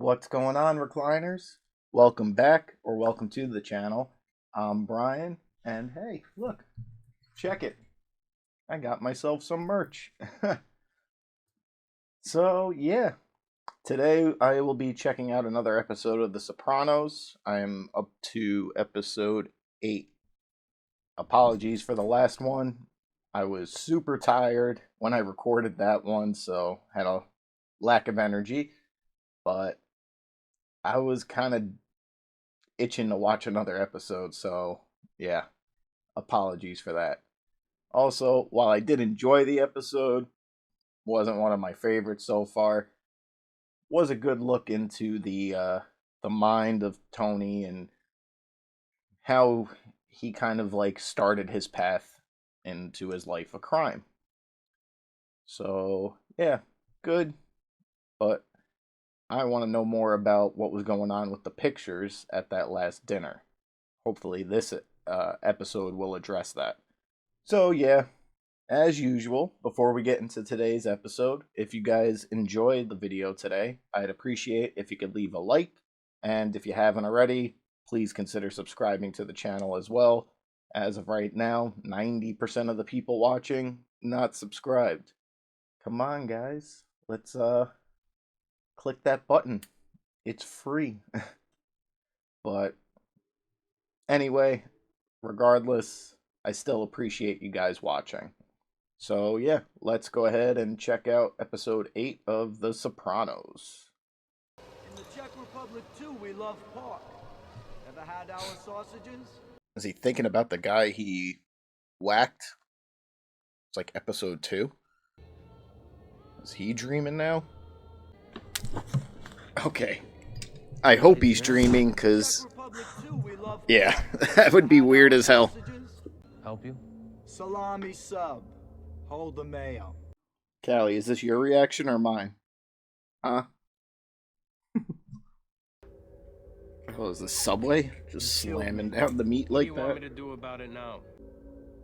What's going on, recliners? Welcome back, or welcome to the channel. I'm Brian, and hey, look, check it. I got myself some merch. So, yeah, today I will be checking out another episode of The Sopranos. I am up to episode 8. Apologies for the last one. I was super tired when I recorded that one, so had a lack of energy. But I was kind of itching to watch another episode, so yeah, apologies for that. Also, while I did enjoy the episode, wasn't one of my favorites so far. Was a good look into the mind of Tony and how he kind of like started his path into his life of crime. So yeah, good, but I want to know more about what was going on with the pictures at that last dinner. Hopefully, this episode will address that. So, yeah, as usual, before we get into today's episode, if you guys enjoyed the video today, I'd appreciate if you could leave a like. And if you haven't already, please consider subscribing to the channel as well. As of right now, 90% of the people watching not subscribed. Come on, guys. Let's click that button. It's free. But anyway, regardless, I still appreciate you guys watching. So yeah, let's go ahead and check out episode 8 of The Sopranos. In the Czech Republic too, we love pork. Ever had our sausages? Is he thinking about the guy he whacked? It's like episode 2. Is he dreaming now? Okay. I hope he's dreaming, because... yeah, that would be weird as hell. Help you? Salami sub. Hold the mayo. Callie, is this your reaction or mine? Huh? Oh, is the Subway just slamming down the meat like that? What do you want me to do about it now?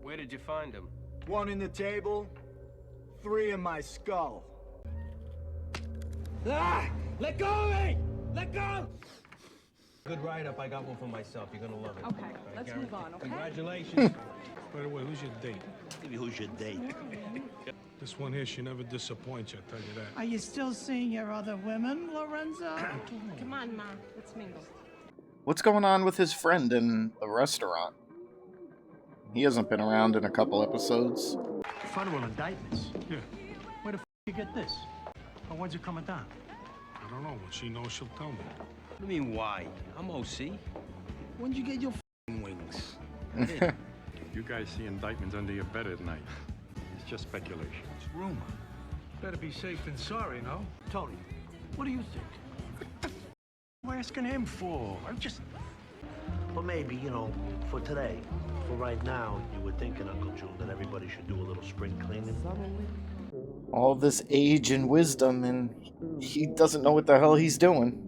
Where did you find him? 1 in the table, 3 in my skull. Ah! Let go of me! Let go! Good write-up. I got one for myself. You're gonna love it. Okay, let's move on, okay? Congratulations. By the way, who's your date? Maybe who's your date? This one here, she never disappoints you, I tell you that. Are you still seeing your other women, Lorenzo? Come on, Ma, let's mingle. What's going on with his friend in the restaurant? He hasn't been around in a couple episodes. Federal indictments. Yeah, Where the you get this? Or when's it coming down? I don't know. When she knows, she'll tell me. What do you mean, why? I'm OC. When'd you get your wings? You guys see indictments under your bed at night. It's just speculation. It's rumor. Better be safe than sorry, no? Tony, what do you think? What the am I asking him for? I'm just... Well, maybe, you know, for today. For right now, you were thinking, Uncle June, that everybody should do a little spring cleaning. All this age and wisdom, and he doesn't know what the hell he's doing.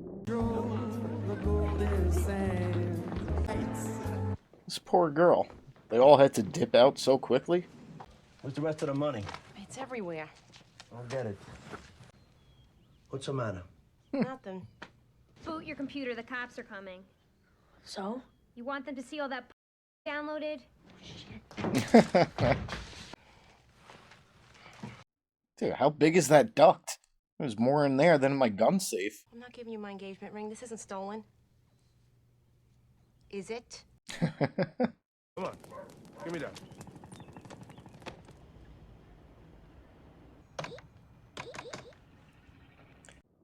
This poor girl. They all had to dip out so quickly. Where's the rest of the money? It's everywhere. I'll get it. What's the matter? Nothing. Boot your computer, the cops are coming. So? You want them to see all that downloaded? Dude, how big is that duct? There's more in there than in my gun safe. I'm not giving you my engagement ring. This isn't stolen. Is it? Come on. Give me that.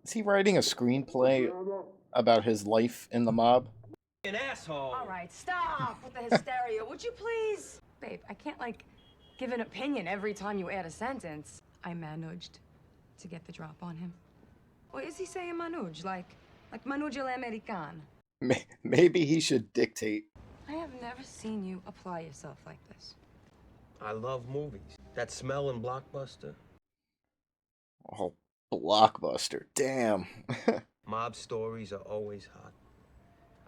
Is he writing a screenplay about his life in the mob? An asshole. All right, stop with the hysteria, would you please? Babe, I can't, like, give an opinion every time you add a sentence. I managed to get the drop on him. Or is he saying manuj, like manuj l'americano? Maybe he should dictate. I have never seen you apply yourself like this. I love movies. That smell in Blockbuster. Oh, Blockbuster. Damn. Mob stories are always hot.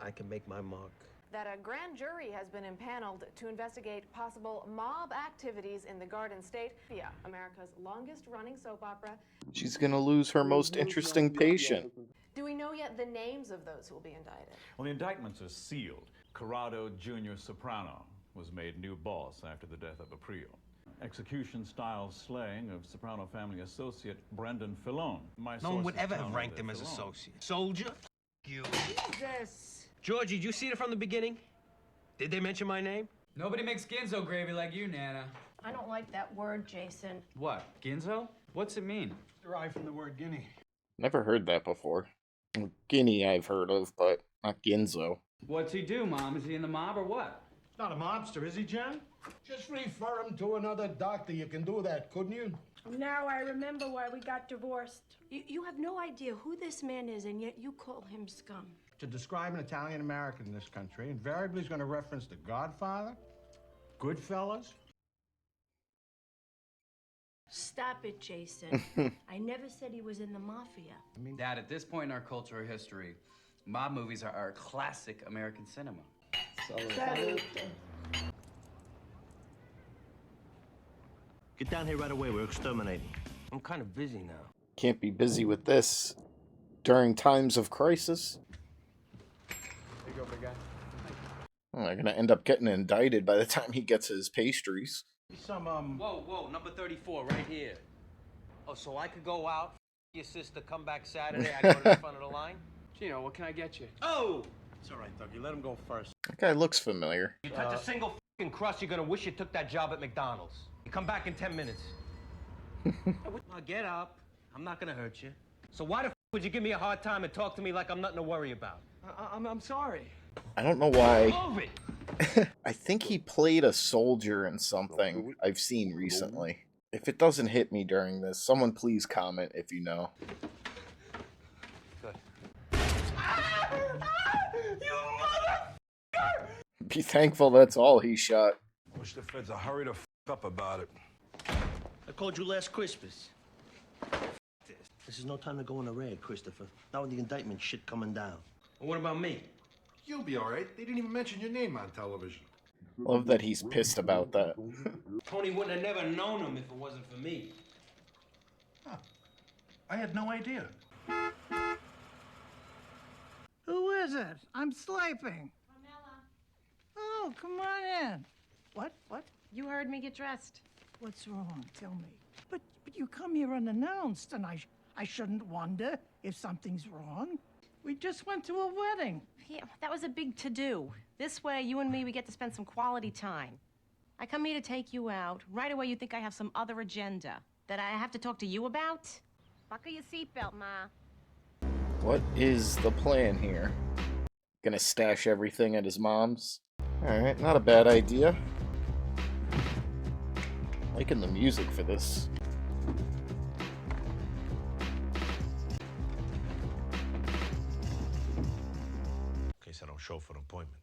I can make my mark that a grand jury has been impaneled to investigate possible mob activities in the Garden State. Yeah, America's longest-running soap opera. She's gonna lose her most interesting patient. Do we know yet the names of those who will be indicted? Well, the indictments are sealed. Corrado Jr. Soprano was made new boss after the death of Aprile. Execution-style slaying of Soprano family associate Brendan Filone. No one would ever have ranked him as associate. Soldier? You. Jesus. Georgie, did you see it from the beginning? Did they mention my name? Nobody makes ginzo gravy like you, Nana. I don't like that word, Jason. What, ginzo? What's it mean? Derived from the word guinea. Never heard that before. Guinea I've heard of, but not Ginzo. What's he do, Mom? Is he in the mob or what? Not a mobster, is he, Jen? Just refer him to another doctor. You can do that, couldn't you? Now I remember why we got divorced. You have no idea who this man is, and yet you call him scum. To describe an Italian-American in this country, invariably is going to reference The Godfather, Goodfellas. Stop it, Jason. I never said he was in the mafia. Dad, at this point in our culture or history, mob movies are classic American cinema. Get down here right away. We're exterminating. I'm kind of busy now. Can't be busy with this during times of crisis. There you go, big guy. Well, they're gonna end up getting indicted by the time he gets his pastries. Some, Whoa, number 34, right here. Oh, so I could go out, your sister, come back Saturday, I go to the front of the line? Gino, what can I get you? Oh! It's all right, Dougie. Let him go first. That guy looks familiar. You touch a single f***ing crust, you're gonna wish you took that job at McDonald's. You come back in 10 minutes. Now get up. I'm not gonna hurt you. So why the f*** would you give me a hard time and talk to me like I'm nothing to worry about? I'm sorry. I don't know why. Move it! I think he played a soldier in something I've seen recently. If it doesn't hit me during this, someone please comment if you know. Good. You mother! Be thankful that's all he shot. Wish the feds would hurry the f up about it. I called you last Christmas. This is no time to go on a raid, Christopher. Not with the indictment shit coming down. Well, what about me? You'll be all right. They didn't even mention your name on television. Love that he's pissed about that. Tony wouldn't have never known him if it wasn't for me. Huh. I had no idea. Who is it? I'm sleeping. Oh, come on in. What? You heard me get dressed. What's wrong? Tell me. But you come here unannounced, and I shouldn't wonder if something's wrong. We just went to a wedding. Yeah, that was a big to-do. This way, you and me, we get to spend some quality time. I come here to take you out. Right away, you think I have some other agenda that I have to talk to you about? Buckle your seatbelt, Ma. What is the plan here? Gonna stash everything at his mom's? Alright, not a bad idea. Liking the music for this. In case I don't show for an appointment.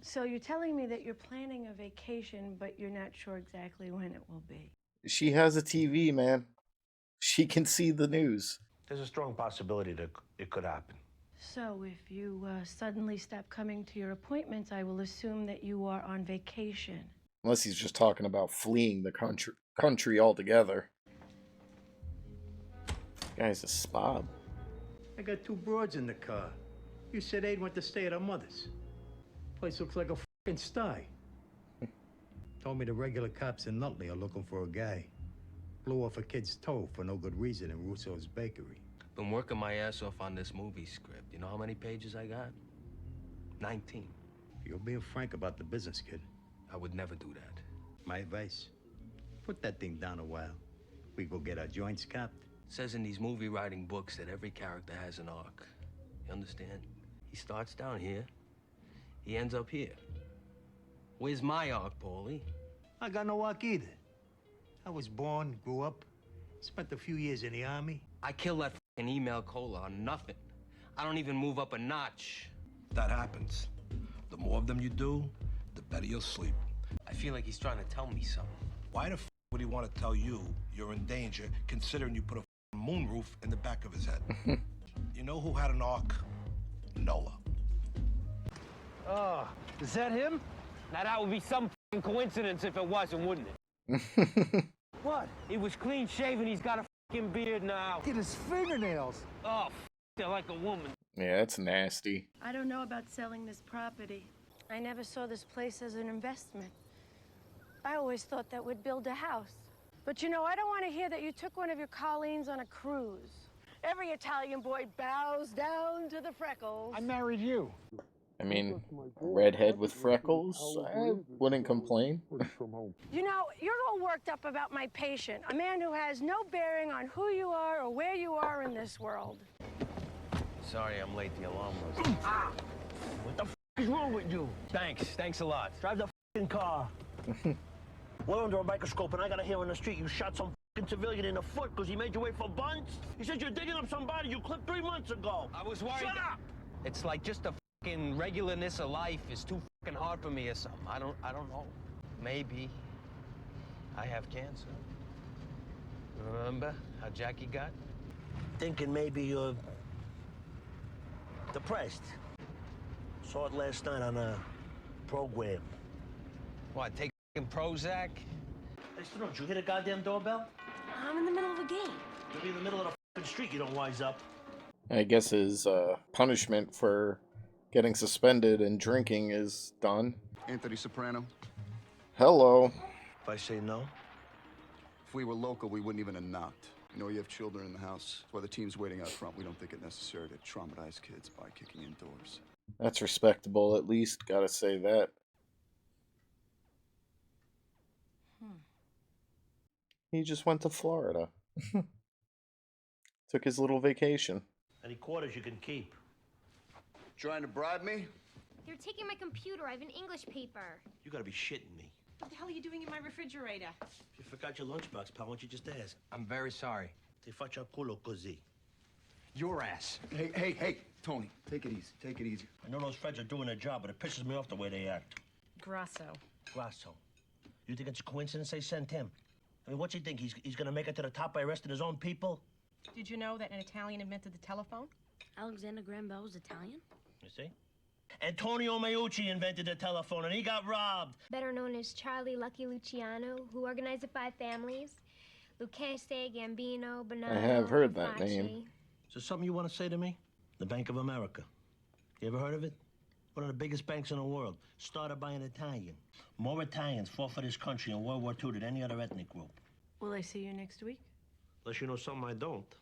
So you're telling me that you're planning a vacation, but you're not sure exactly when it will be? She has a TV, man. She can see the news. There's a strong possibility that it could happen. So if you suddenly stop coming to your appointments, I will assume that you are on vacation. Unless he's just talking about fleeing the country altogether. Guy's a slob. I got two broads in the car. You said Aid went to stay at her mother's. Place looks like a f***ing sty. Told me the regular cops in Nutley are looking for a guy. Blew off a kid's toe for no good reason in Russo's bakery. Been working my ass off on this movie script. You know how many pages I got? 19. You're being frank about the business, kid. I would never do that. My advice, put that thing down a while. We go get our joints capped. Says in these movie writing books that every character has an arc. You understand? He starts down here. He ends up here. Where's my arc, Paulie? I got no arc either. I was born, grew up, spent a few years in the army. I killed that f***ing email cola on nothing. I don't even move up a notch. That happens. The more of them you do, the better you'll sleep. I feel like he's trying to tell me something. Why the f would he want to tell you you're in danger, considering you put a moonroof in the back of his head? You know who had an arc? Noah. Oh, is that him? Now that would be some f***ing coincidence if it wasn't, wouldn't it? What? He was clean shaven. He's got a f***ing beard now. Look at his fingernails. Oh, they're like a woman. Yeah, that's nasty. I don't know about selling this property. I never saw this place as an investment. I always thought that we'd build a house. But you know, I don't want to hear that you took one of your Colleens on a cruise. Every Italian boy bows down to the freckles. I married you. I mean, redhead with freckles, I wouldn't complain. You know, you're all worked up about my patient, a man who has no bearing on who you are or where you are in this world. Sorry I'm late. The alarm was. What the f is wrong with you? Thanks a lot. Drive the f***ing car. We're under a microscope and I gotta hear on the street you shot some f***ing civilian in the foot because he made you wait for buns? He said you're digging up somebody you clipped 3 months ago. I was worried. Shut up! It's like just the f***ing regularness of life is too f***ing hard for me or something. I don't know. Maybe I have cancer. Remember how Jackie got? Thinking maybe you're depressed. Saw it last night on a program. What, take f***ing Prozac? Hey, don't you hit a goddamn doorbell? I'm in the middle of a game. You'll be in the middle of the f***ing street, you don't wise up. I guess his punishment for getting suspended and drinking is done. Anthony Soprano. Hello. If I say no? If we were local, we wouldn't even have knocked. You know you have children in the house. That's why the team's waiting out front. We don't think it necessary to traumatize kids by kicking indoors. That's respectable, at least. Gotta say that. He just went to Florida. Took his little vacation. Any quarters you can keep. Trying to bribe me? They're taking my computer. I have an English paper. You gotta be shitting me. What the hell are you doing in my refrigerator? If you forgot your lunchbox, pal, why don't you just ask? I'm very sorry. Ti faccio a culo così. Your ass. Hey, Tony, take it easy. Take it easy. I know those feds are doing their job, but it pisses me off the way they act. Grasso. Grasso. You think it's a coincidence they sent him? I mean, what's he think? He's gonna make it to the top by arresting his own people? Did you know that an Italian invented the telephone? Alexander Graham Bell was Italian? You see? Antonio Meucci invented the telephone, and he got robbed. Better known as Charlie Lucky Luciano, who organized the 5 families. Lucchese, Gambino, Bonanno. I have heard that name. Is there something you want to say to me? The Bank of America. You ever heard of it? One of the biggest banks in the world. Started by an Italian. More Italians fought for this country in World War II than any other ethnic group. Will I see you next week? Unless you know something I don't.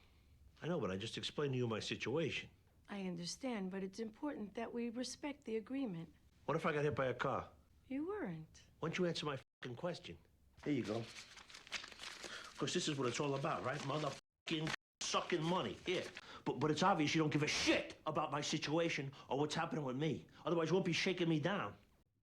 I know, but I just explained to you my situation. I understand, but it's important that we respect the agreement. What if I got hit by a car? You weren't. Why don't you answer my fucking question? Here you go. Of course, this is what it's all about, right? Motherfucking sucking money. Here. But it's obvious you don't give a shit about my situation or what's happening with me. Otherwise, you won't be shaking me down.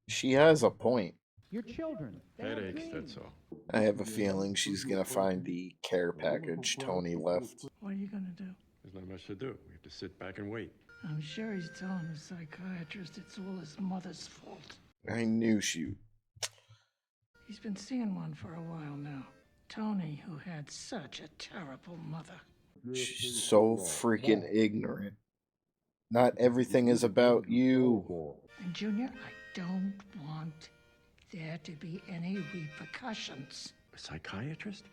She has a point. Your children. Headaches, that's all. I have a feeling she's gonna find the care package Tony left. What are you gonna do? There's not much to do. We have to sit back and wait. I'm sure he's telling his psychiatrist it's all his mother's fault. I knew she... He's been seeing one for a while now. Tony, who had such a terrible mother. She's so freaking ignorant. Not everything is about you. And Junior, I don't want there to be any repercussions. A psychiatrist?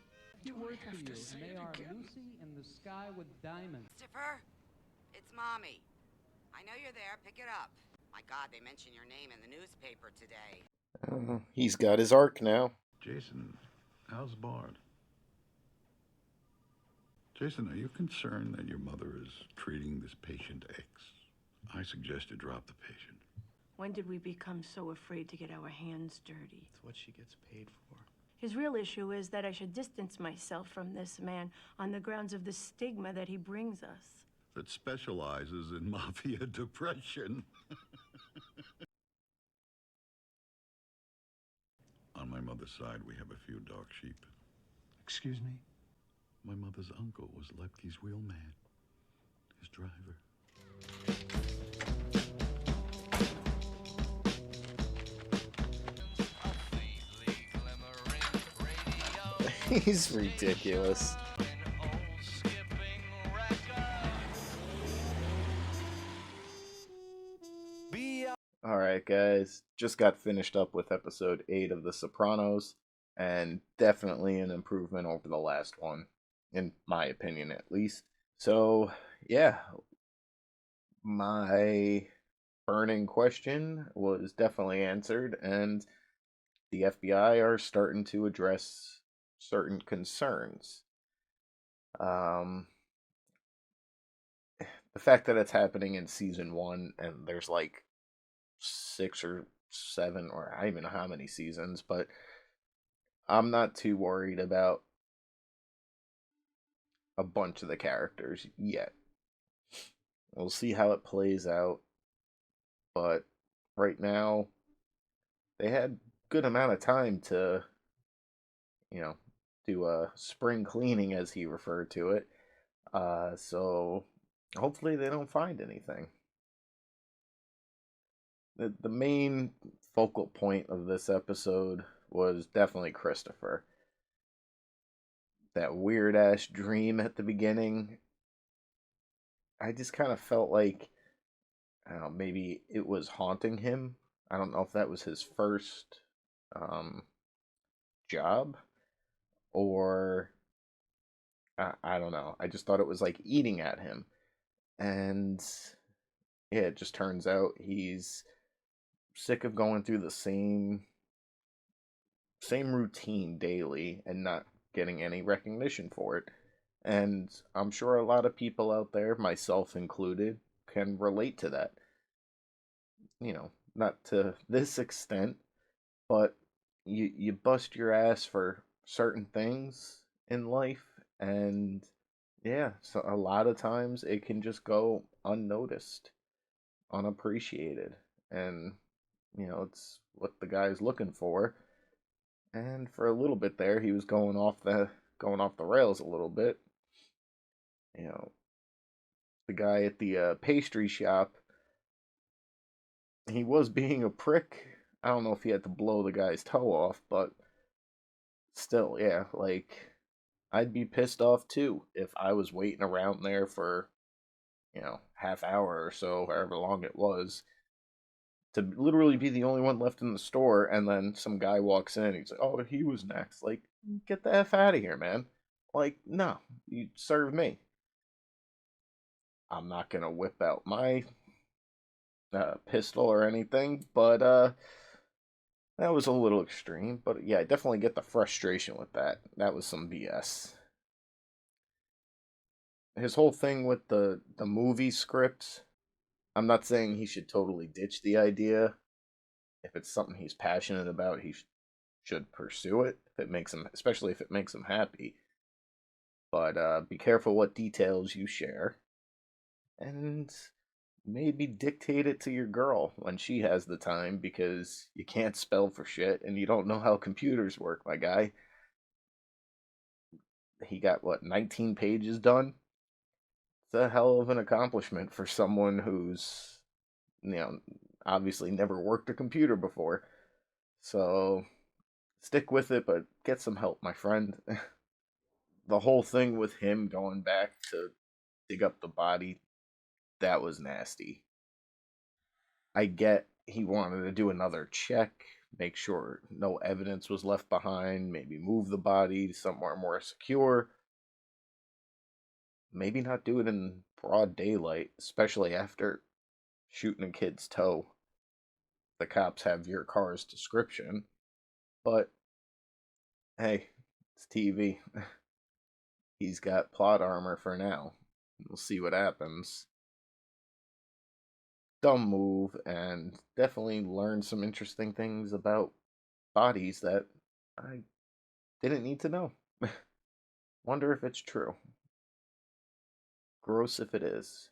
Do I have to say it again? Lucy in the sky with diamonds. Christopher, it's Mommy. I know you're there. Pick it up. My God, they mention your name in the newspaper today. He's got his arc now. Jason, how's Bard? Jason, are you concerned that your mother is treating this patient X? I suggest you drop the patient. When did we become so afraid to get our hands dirty? It's what she gets paid for. His real issue is that I should distance myself from this man on the grounds of the stigma that he brings us. That specializes in mafia depression. On my mother's side, we have a few dark sheep. Excuse me? My mother's uncle was Lepke's wheel man, his driver. He's ridiculous. Alright, guys. Just got finished up with episode 8 of The Sopranos, and definitely an improvement over the last one, in my opinion at least. So, yeah, my burning question was definitely answered, and the FBI are starting to address certain concerns. Um, the fact that it's happening in season 1 and there's like 6 or 7, or I don't even know how many seasons, but I'm not too worried about a bunch of the characters yet. We'll see how it plays out, but right now they had good amount of time to, you know, do a spring cleaning as he referred to it. So hopefully they don't find anything. The main focal point of this episode was definitely Christopher. That weird ass dream at the beginning. I just kind of felt like, I don't know, maybe it was haunting him. I don't know if that was his first um, job, or I don't know. I just thought it was like eating at him. And yeah, it just turns out he's sick of going through the same routine daily and not getting any recognition for it. And I'm sure a lot of people out there, myself included, can relate to that. Not to this extent, but you bust your ass for certain things in life, and yeah, so a lot of times it can just go unnoticed, unappreciated, and it's what the guy's looking for. And for a little bit there, he was going off the rails a little bit. You know, the guy at the pastry shop, he was being a prick. I don't know if he had to blow the guy's toe off, but still, yeah, like I'd be pissed off too if I was waiting around there for, half hour or so, however long it was, to literally be the only one left in the store, and then some guy walks in, he's like, "Oh, he was next." Like, get the F out of here, man. Like, no, you serve me. I'm not gonna whip out my pistol or anything, but that was a little extreme. But yeah, I definitely get the frustration with that. That was some BS. His whole thing with the movie scripts, I'm not saying he should totally ditch the idea. If it's something he's passionate about, he should pursue it. If it makes him, especially if it makes him happy. But be careful what details you share, and maybe dictate it to your girl when she has the time, because you can't spell for shit and you don't know how computers work, my guy. He got what, 19 pages done? It's a hell of an accomplishment for someone who's, you know, obviously never worked a computer before. So stick with it, but get some help, my friend. The whole thing with him going back to dig up the body, that was nasty. I get he wanted to do another check, make sure no evidence was left behind, maybe move the body somewhere more secure. Maybe not do it in broad daylight, especially after shooting a kid's toe. The cops have your car's description, but hey, it's TV. He's got plot armor for now. We'll see what happens. Dumb move, and definitely learned some interesting things about bodies that I didn't need to know. Wonder if it's true. Gross if it is.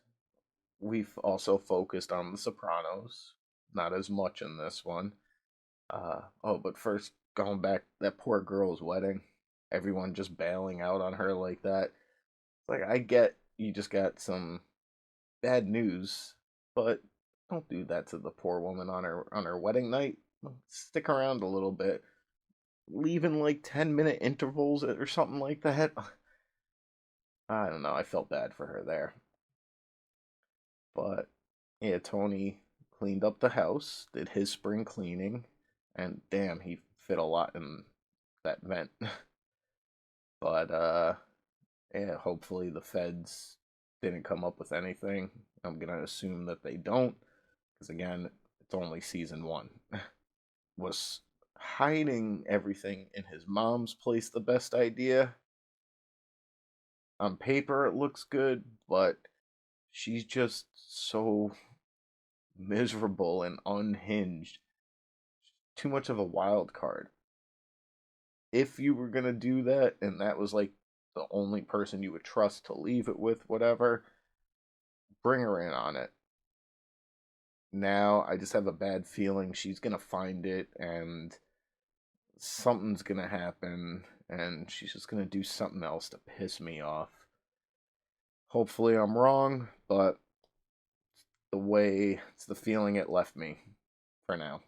We've also focused on The Sopranos. Not as much in this one. But first, going back, that poor girl's wedding. Everyone just bailing out on her like that. It's like, I get you just got some bad news, but don't do that to the poor woman on her wedding night. Stick around a little bit. Leave in like 10-minute intervals or something like that. I don't know. I felt bad for her there. But yeah, Tony cleaned up the house, did his spring cleaning, and damn, he fit a lot in that vent. But yeah, hopefully the feds didn't come up with anything. I'm gonna assume that they don't, because again, it's only season one. Was hiding everything in his mom's place the best idea? On paper, it looks good, but she's just so miserable and unhinged. Too much of a wild card. If you were gonna do that, and that was like the only person you would trust to leave it with, whatever, bring her in on it. Now, I just have a bad feeling she's gonna find it, and something's gonna happen, and she's just gonna do something else to piss me off. Hopefully, I'm wrong, but it's the feeling it left me for now.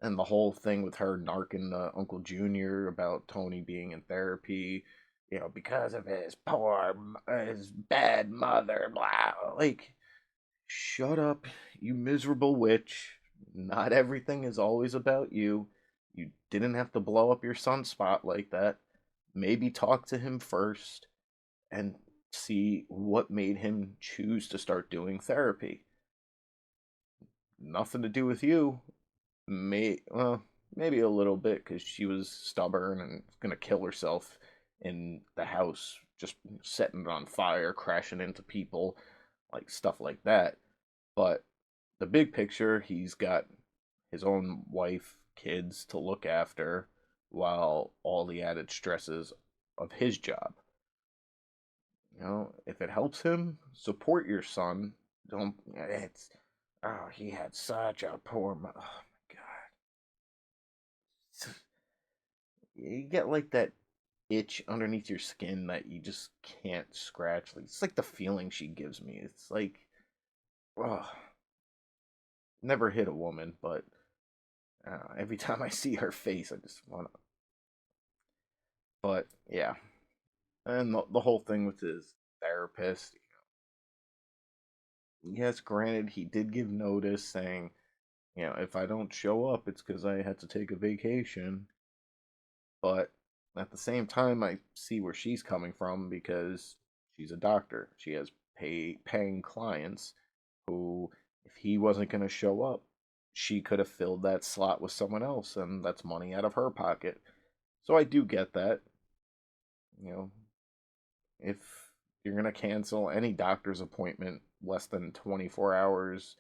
And the whole thing with her narking Uncle Junior about Tony being in therapy, because of his bad mother, blah. Like, shut up, you miserable witch. Not everything is always about you. You didn't have to blow up your son's spot like that. Maybe talk to him first and see what made him choose to start doing therapy. Nothing to do with you. Maybe a little bit because she was stubborn and gonna kill herself in the house, just setting it on fire, crashing into people, like stuff like that. But the big picture, he's got his own wife, kids to look after, while all the added stresses of his job. If it helps him, support your son. Don't. It's. Oh, he had such a poor. Oh my god. You get like that itch underneath your skin that you just can't scratch. Like, it's like the feeling she gives me. It's like, oh, never hit a woman, but every time I see her face, I just want to. But yeah, and the whole thing with his therapist. Yes, granted, he did give notice saying, if I don't show up, it's because I had to take a vacation. But at the same time, I see where she's coming from because she's a doctor. She has paying clients who, if he wasn't going to show up, she could have filled that slot with someone else, and that's money out of her pocket. So I do get that. You know, if you're going to cancel any doctor's appointment less than 24 hours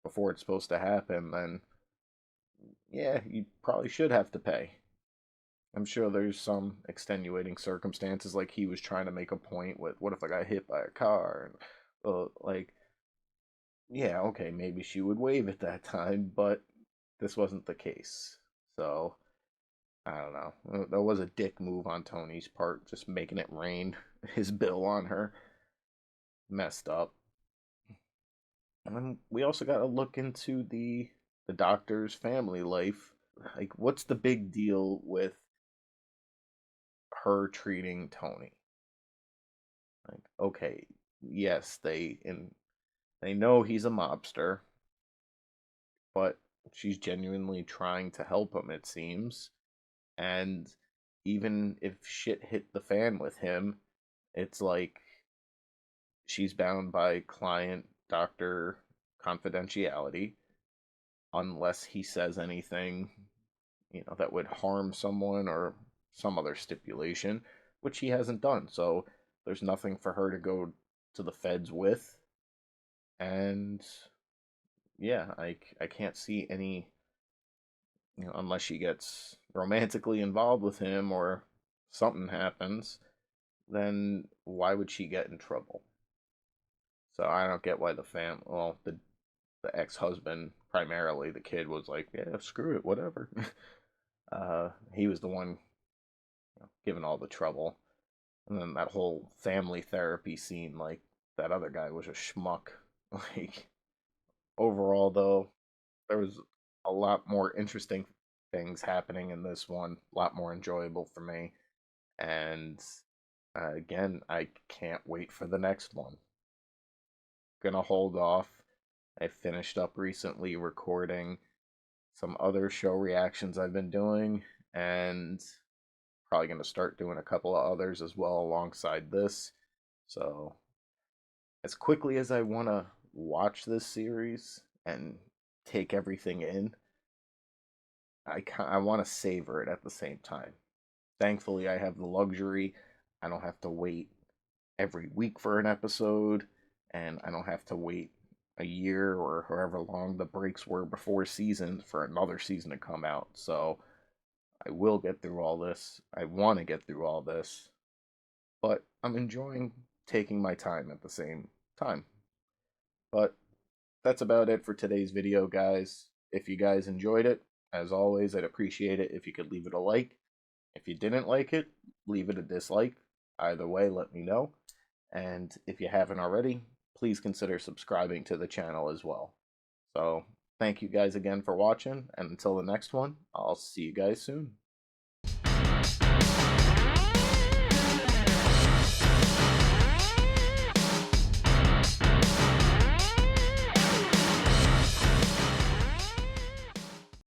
before it's supposed to happen, then yeah, you probably should have to pay. I'm sure there's some extenuating circumstances, like he was trying to make a point with, what if I got hit by a car? And, like, yeah, okay, maybe she would waive at that time, but this wasn't the case. So, I don't know. That was a dick move on Tony's part, just making it rain his bill on her. Messed up. And then we also got to look into the doctor's family life. Like, what's the big deal with her treating Tony? Like, okay, yes, they know he's a mobster, but she's genuinely trying to help him, it seems. And even if shit hit the fan with him, it's like she's bound by client doctor confidentiality unless he says anything, that would harm someone or some other stipulation, which he hasn't done. So there's nothing for her to go to the feds with. And yeah, I can't see any, unless she gets romantically involved with him or something happens, then why would she get in trouble? So I don't get why the ex-husband, primarily the kid, was like, yeah, screw it, whatever. He was the one giving all the trouble. And then that whole family therapy scene, like, that other guy was a schmuck. Like, overall, though, there was a lot more interesting things happening in this one, a lot more enjoyable for me. And again, I can't wait for the next one. Gonna hold off I finished up recently recording some other show reactions I've been doing, and probably going to start doing a couple of others as well alongside this. So, as quickly as I want to watch this series and take everything in, I want to savor it at the same time. Thankfully, I have the luxury. I don't have to wait every week for an episode, and I don't have to wait a year or however long the breaks were before seasons for another season to come out. So I will get through all this. I want to get through all this, but I'm enjoying taking my time at the same time. But that's about it for today's video, guys. If you guys enjoyed it, as always, I'd appreciate it if you could leave it a like. If you didn't like it, leave it a dislike. Either way, let me know. And if you haven't already, please consider subscribing to the channel as well. So, thank you guys again for watching, and until the next one, I'll see you guys soon.